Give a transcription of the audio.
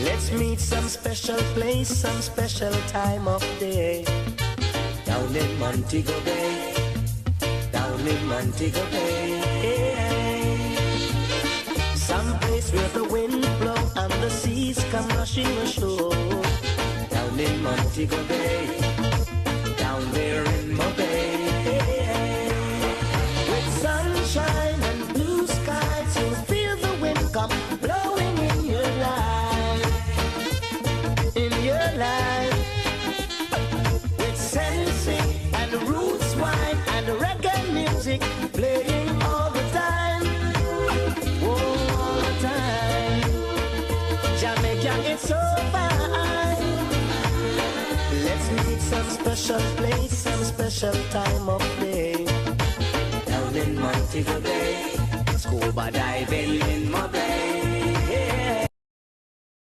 Let's meet some special place, some special time of day. Down in Montego Bay, down in Montego Bay. Some place where the wind blow and the seas come rushing ashore. Down in Montego Bay, down there in Mo Bay. With sunshine and blue skies, you'll feel the wind come blowing in your life. In your life. With sensei and roots wine and reggae music playing all the time. Oh, all the time. Jamaica, it's so fine. Let's meet some special place, some special time of day. Down in Montego Bay, scuba diving in my bay.